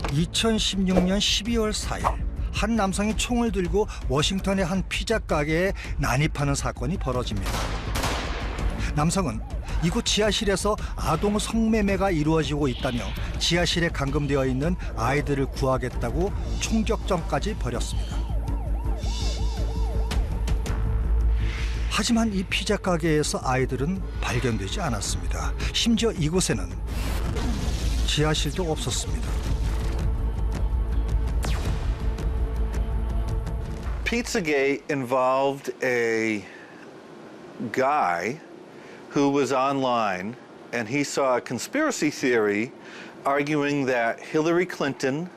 2016년 12월 4일 한 남성이 총을 들고 워싱턴의 한 피자 가게에 난입하는 사건이 벌어집니다. 남성은 이곳 지하실에서 아동 성매매가 이루어지고 있다며 지하실에 감금되어 있는 아이들을 구하겠다고 총격전까지 벌였습니다. 하지만 이 피자 가게에서 아이들은 발견되지 않았습니다. 심지어 이곳에는 지하실도 없었습니다. Pizzagate involved a guy who was online, and he saw a conspiracy theory arguing that Hillary Clinton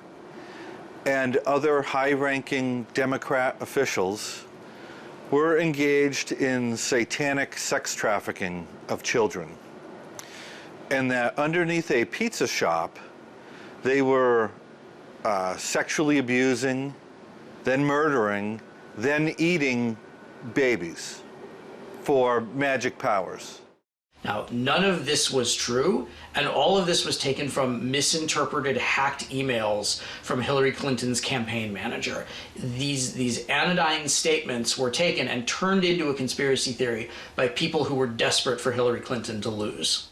and other high-ranking Democrat officials were engaged in satanic sex trafficking of children, and that underneath a pizza shop, they were sexually abusing, then murdering, then eating babies for magic powers. Now, none of this was true, and all of this was taken from misinterpreted, hacked emails from Hillary Clinton's campaign manager. These anodyne statements were taken and turned into a conspiracy theory by people who were desperate for Hillary Clinton to lose.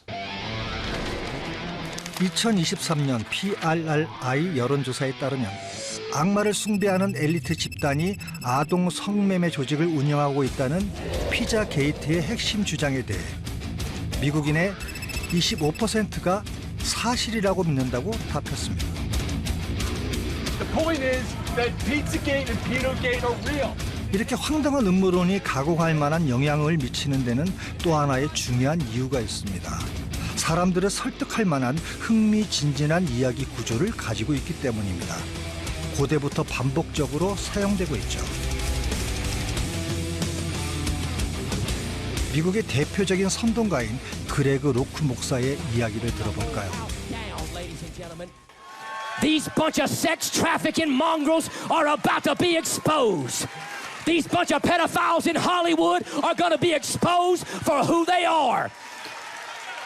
2023년 PRRI 여론조사에 따르면 악마를 숭배하는 엘리트 집단이 아동 성매매 조직을 운영하고 있다는 피자 게이트의 핵심 주장에 대해 미국인의 25%가 사실이라고 믿는다고 답했습니다. The point is that Pizzagate and Pinogate are real. 이렇게 황당한 음모론이 가공할 만한 영향을 미치는 데는 또 하나의 중요한 이유가 있습니다. 사람들을 설득할 만한 흥미진진한 이야기 구조를 가지고 있기 때문입니다. 고대부터 반복적으로 사용되고 있죠. 미국의 대표적인 선동가인 그레그 로크 목사의 이야기를 들어볼까요? These bunch of sex trafficking mongrels are about to be exposed. These bunch of pedophiles in Hollywood are going to be exposed for who they are.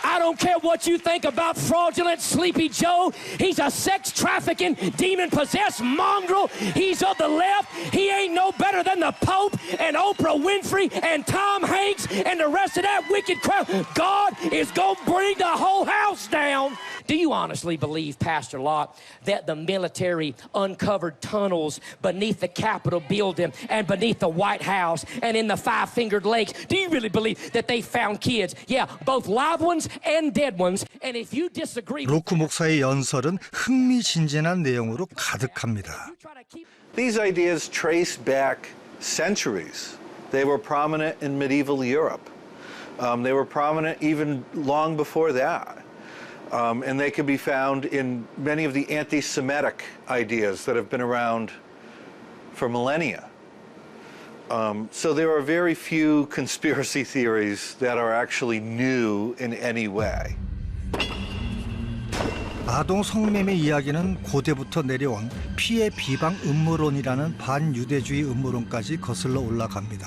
I don't care what you think about fraudulent Sleepy Joe. He's a sex trafficking, demon-possessed mongrel. He's of the left. He ain't no better than the Pope and Oprah Winfrey and Tom Hanks and the rest of that wicked crowd. God is going to bring the whole house down. Do you honestly believe, Pastor Locke, that the military uncovered tunnels beneath the Capitol building and beneath the White House and in the Five-Fingered Lakes? Do you really believe that they found kids? Yeah, both live ones and dead ones. And if you disagree, 로크 목사의 연설은 흥미진진한 내용으로 가득합니다. These ideas trace back centuries. They were prominent in medieval Europe. They were prominent even long before that. And they can be found in many of the anti-Semitic ideas that have been around for millennia. So there are very few conspiracy theories that are actually new in any way. 아동 성매매 이야기는 고대부터 내려온 피해 비방 음모론이라는 반유대주의 음모론까지 거슬러 올라갑니다.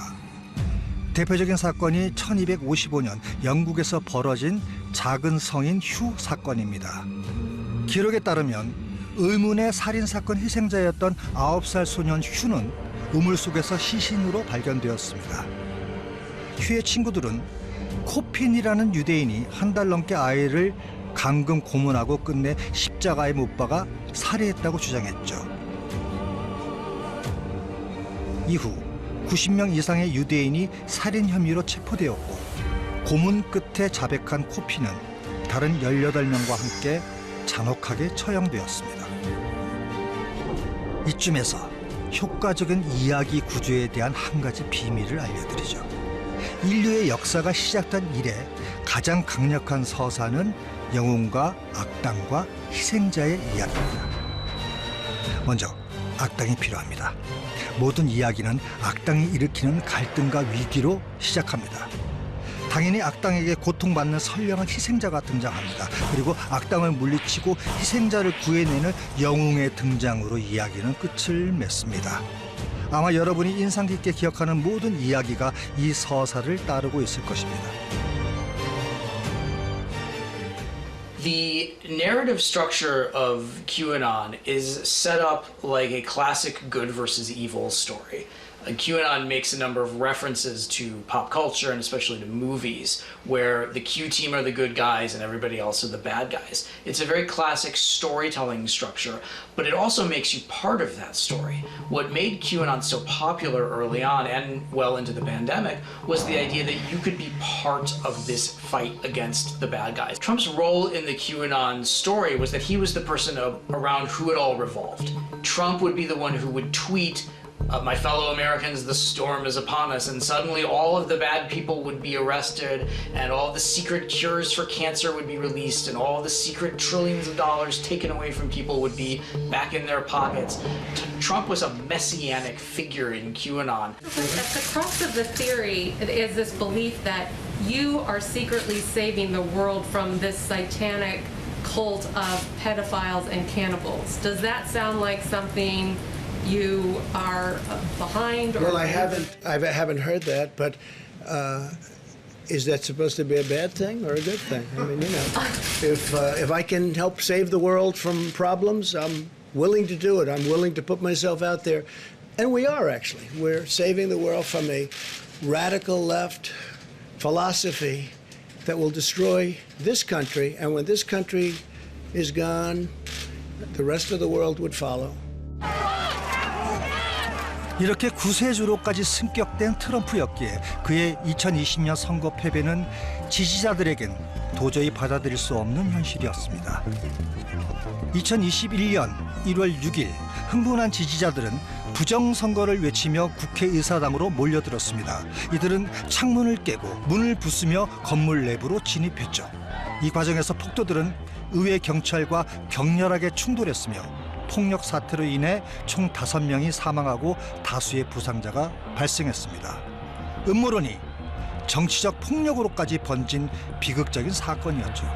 대표적인 사건이 1255년 영국에서 벌어진 작은 성인 휴 사건입니다. 기록에 따르면 의문의 살인사건 희생자였던 9살 소년 휴는 우물 속에서 시신으로 발견되었습니다. 휴의 친구들은 코핀이라는 유대인이 한 달 넘게 아이를 감금 고문하고 끝내 십자가에 못 박아 살해했다고 주장했죠. 이후 90명 이상의 유대인이 살인 혐의로 체포되었고 고문 끝에 자백한 코핀은 다른 18명과 함께 잔혹하게 처형되었습니다. 이쯤에서 효과적인 이야기 구조에 대한 한 가지 비밀을 알려드리죠. 인류의 역사가 시작된 이래 가장 강력한 서사는 영웅과 악당과 희생자의 이야기입니다. 먼저 악당이 필요합니다. 모든 이야기는 악당이 일으키는 갈등과 위기로 시작합니다. 당연히 악당에게 고통받는 선량한 희생자가 등장합니다. 그리고 악당을 물리치고 희생자를 구해내는 영웅의 등장으로 이야기는 끝을 맺습니다. 아마 여러분이 인상 깊게 기억하는 모든 이야기가 이 서사를 따르고 있을 것입니다. The narrative structure of QAnon is set up like a classic good versus evil story. QAnon makes a number of references to pop culture and especially to movies, where the Q team are the good guys and everybody else are the bad guys. It's a very classic storytelling structure, but it also makes you part of that story. What made QAnon so popular early on and well into the pandemic was the idea that you could be part of this fight against the bad guys. Trump's role in the QAnon story was that he was the person around who it all revolved. Trump would be the one who would tweet, my fellow Americans, the storm is upon us, and suddenly all of the bad people would be arrested, and all the secret cures for cancer would be released, and all the secret trillions of dollars taken away from people would be back in their pockets. Trump was a messianic figure in QAnon. At the crux of the theory is this belief that you are secretly saving the world from this satanic cult of pedophiles and cannibals. Does that sound like something you are behind? Or well, I haven't heard that, but is that supposed to be a bad thing or a good thing? I mean, you know, if I can help save the world from problems, I'm willing to do it. I'm willing to put myself out there, and we are actually. We're saving the world from a radical left philosophy that will destroy this country, and when this country is gone, the rest of the world would follow. 이렇게 구세주로까지 승격된 트럼프였기에 그의 2020년 선거 패배는 지지자들에겐 도저히 받아들일 수 없는 현실이었습니다. 2021년 1월 6일 흥분한 지지자들은 부정선거를 외치며 국회의사당으로 몰려들었습니다. 이들은 창문을 깨고 문을 부수며 건물 내부로 진입했죠. 이 과정에서 폭도들은 의회 경찰과 격렬하게 충돌했으며 폭력 사태로 인해 총 5명이 사망하고 다수의 부상자가 발생했습니다. 음모론이 정치적 폭력으로까지 번진 비극적인 사건이었죠.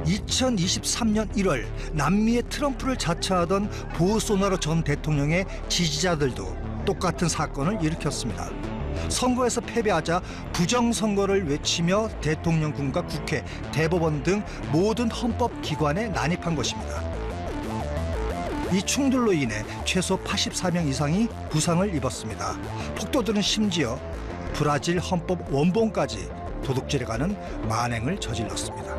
(2023년 1월) 남미의 트럼프를 자처하던 보우소나로 전 대통령의 지지자들도 똑같은 사건을 일으켰습니다. 선거에서 패배하자 부정선거를 외치며 대통령궁과 국회, 대법원 등 모든 헌법기관에 난입한 것입니다. 이 충돌로 인해 최소 84명 이상이 부상을 입었습니다. 폭도들은 심지어 브라질 헌법 원본까지 도둑질해가는 만행을 저질렀습니다.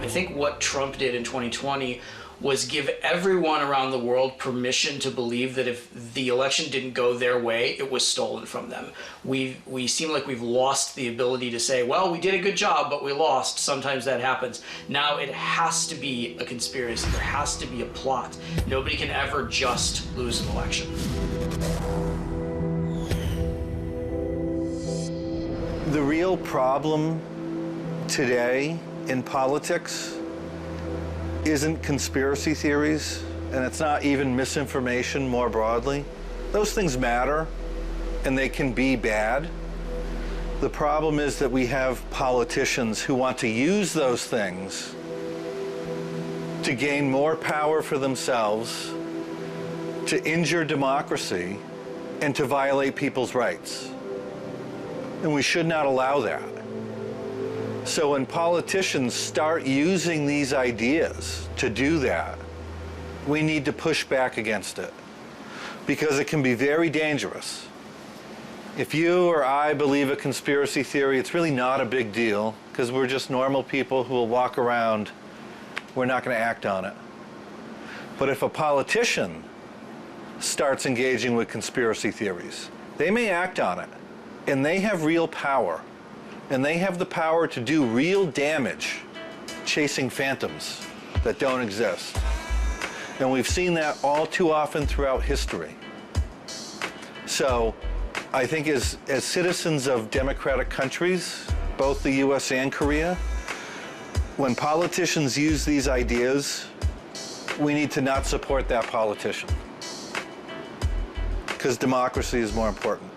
I think what Trump did in 2020 was give everyone around the world permission to believe that if the election didn't go their way, it was stolen from them. We seem like we've lost the ability to say, well, we did a good job, but we lost. Sometimes that happens. Now it has to be a conspiracy. There has to be a plot. Nobody can ever just lose an election. The real problem today in politics isn't conspiracy theories, and it's not even misinformation more broadly. Those things matter, and they can be bad. The problem is that we have politicians who want to use those things to gain more power for themselves, to injure democracy, and to violate people's rights. And we should not allow that. So when politicians start using these ideas to do that, we need to push back against it, because it can be very dangerous. If you or I believe a conspiracy theory, it's really not a big deal, because we're just normal people who will walk around. We're not going to act on it. But if a politician starts engaging with conspiracy theories, they may act on it, and they have real power. And they have the power to do real damage chasing phantoms that don't exist. And we've seen that all too often throughout history. So I think as citizens of democratic countries, both the US and Korea, when politicians use these ideas, we need to not support that politician, because democracy is more important.